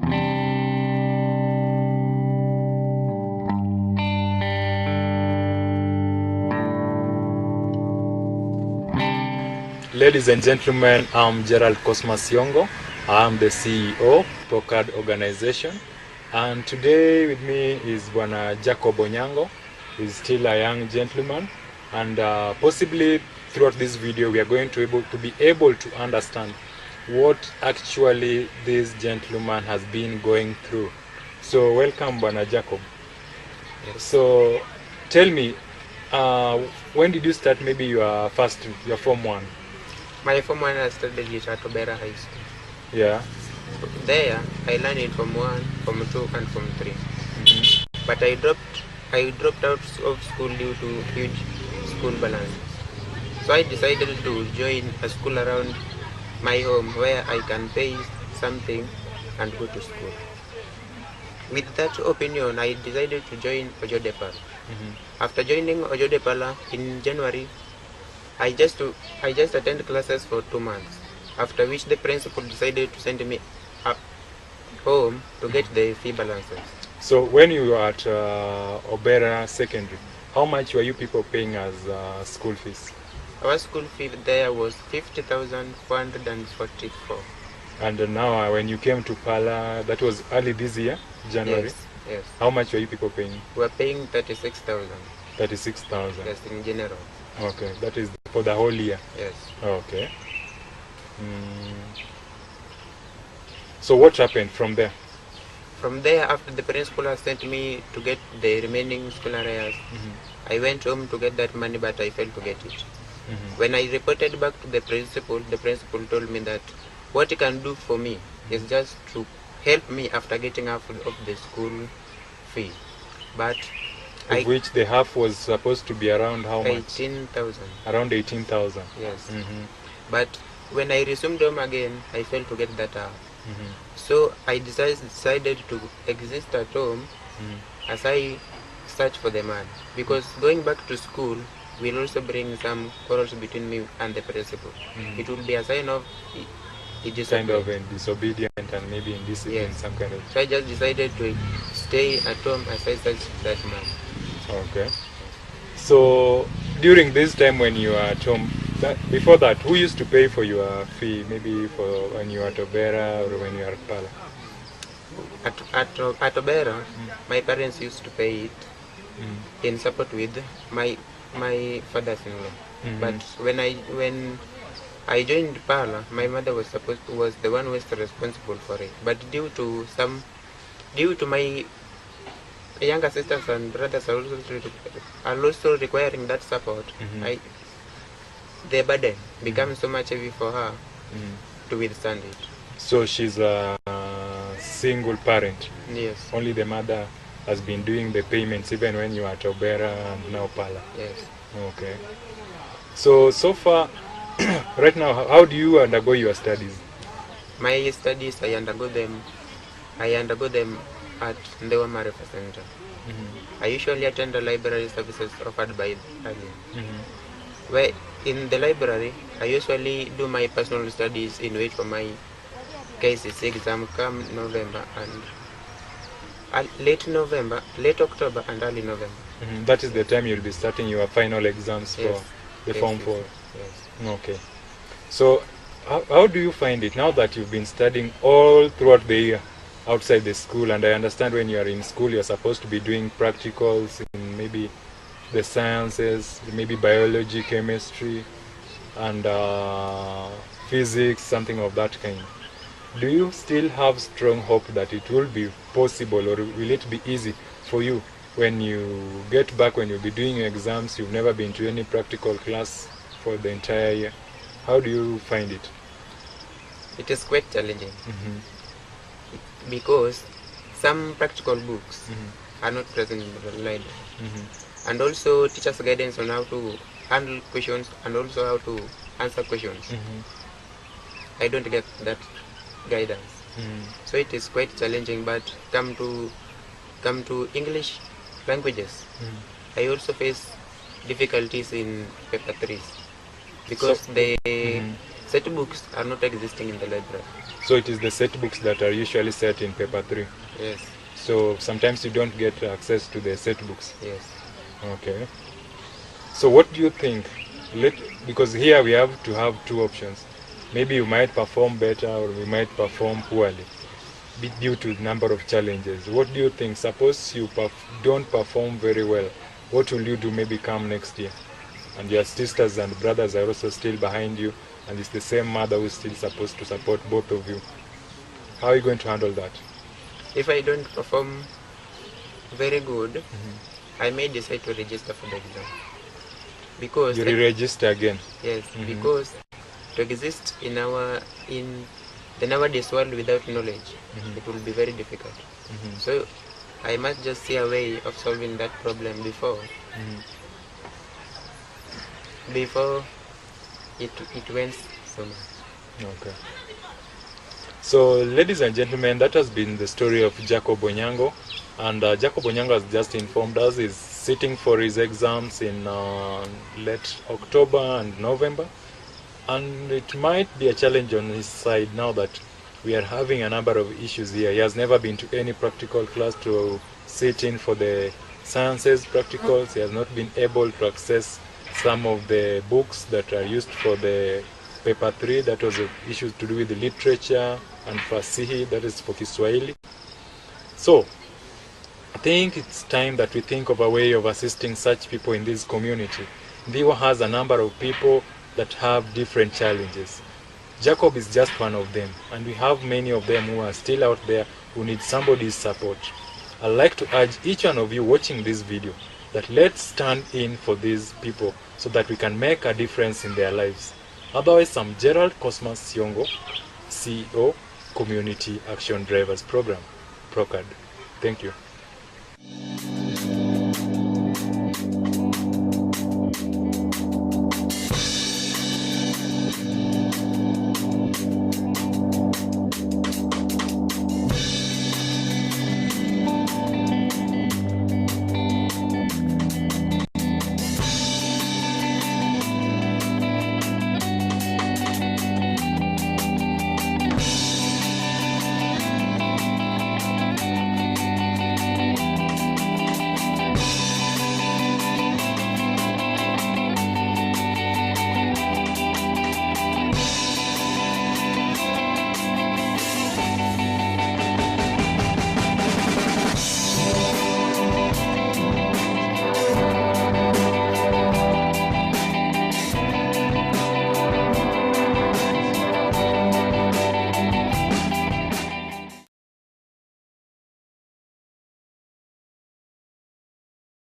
Ladies and gentlemen, I'm Gerald Cosmas Yongo. I'm the CEO of Procard Organization. And today with me is Bwana Jacob Onyango. He's still a young gentleman. And possibly throughout this video, we are going to be able to understand what actually this gentleman has been going through. So welcome, Bwana Jacob. Yes. So tell me, when did you start maybe your Form 1? My Form 1 I studied at Obera High School. Yeah. There I learned in Form 1, Form 2 and Form 3. But I dropped out of school due to huge school balance. So I decided to join a school around my home where I can pay something and go to school. With that opinion, I decided to join Ojodepala. After joining Ojodepala in January, I just attended classes for 2 months, after which the principal decided to send me home to get the fee balances. So when you were at Obera Secondary, how much were you people paying as school fees? Our school fee there was 50,444. And now when you came to Pala, that was early this year, January? Yes. How much were you people paying? We were paying 36,000. 36,000? Yes, in general. Okay, that is for the whole year? Yes. Okay. So what happened from there? From there, after the principal has sent me to get the remaining school arrears, I went home to get that money, but I failed to get it. When I reported back to the principal told me that what he can do for me is just to help me after getting half of the school fee. But which the half was supposed to be around how much? 18,000. Around 18,000. Yes. But when I resumed home again, I failed to get that half. So I decided to exist at home as I search for the man. Because going back to school will also bring some quarrels between me and the principal. It will be a sign of kind of disobedient and maybe indiscipline, some kind of. So I just decided to stay at home as I search that man. Okay. So during this time when you are at home, before that, who used to pay for your fee? Maybe for when you are at Obera or when you are at Pala? At Obera, my parents used to pay it in support with my father-in-law. But when I joined Pala, my mother was the one who was responsible for it. But due to my younger sisters and brothers are also requiring that support, the burden becomes so much heavy for her to withstand it. So she's a single parent? Yes. Only the mother has been doing the payments even when you are at Obera and now Pala? Yes. Okay. So far, right now, how do you undergo your studies? My studies, I undergo them at Ndewa Maarifa Center. I usually attend the library services offered by Ali. Where in the library, I usually do my personal studies in wait for my KCC exam come November and late October and early November. That is the time you'll be starting your final exams for the Form 4. Yes. Okay. So how do you find it now that you've been studying all throughout the year outside the school? And I understand when you are in school, you're supposed to be doing practicals in maybe the sciences, maybe biology, chemistry, and physics, something of that kind. Do you still have strong hope that it will be possible, or will it be easy for you when you get back, when you'll be doing exams, you've never been to any practical class for the entire year? How do you find it? It is quite challenging because some practical books are not present in the library, and also teachers' guidance on how to handle questions and also how to answer questions. I don't get that guidance, so it is quite challenging. But come to English languages, I also face difficulties in paper 3s because Set books are not existing in the library. So it is the set books that are usually set in paper 3. Yes. So sometimes you don't get access to the set books. Yes. Okay. So what do you think? Because here we have to have two options. Maybe you might perform better or we might perform poorly due to the number of challenges. What do you think? Suppose you don't perform very well. What will you do maybe come next year? And your sisters and brothers are also still behind you, and it's the same mother who's still supposed to support both of you. How are you going to handle that? If I don't perform very good, I may decide to register for the exam. Because you re-register again? Yes, because to exist in the nowadays world without knowledge, it will be very difficult. So I must just see a way of solving that problem before it went so much. Okay. So, ladies and gentlemen, that has been the story of Jacob Onyango. And Jacob Onyango has just informed us he's sitting for his exams in late October and November. And it might be a challenge on his side now that we are having a number of issues here. He has never been to any practical class to sit in for the sciences practicals. He has not been able to access some of the books that are used for the paper 3. That was issues to do with the literature and fasihi, that is for Kiswahili. So I think it's time that we think of a way of assisting such people in this community. Ndiwa has a number of people that have different challenges. Jacob is just one of them, and we have many of them who are still out there who need somebody's support. I'd like to urge each one of you watching this video that let's stand in for these people so that we can make a difference in their lives. Otherwise, I'm Gerald Cosmas Siongo, CEO, Community Action Drivers Program, PROCAD. Thank you.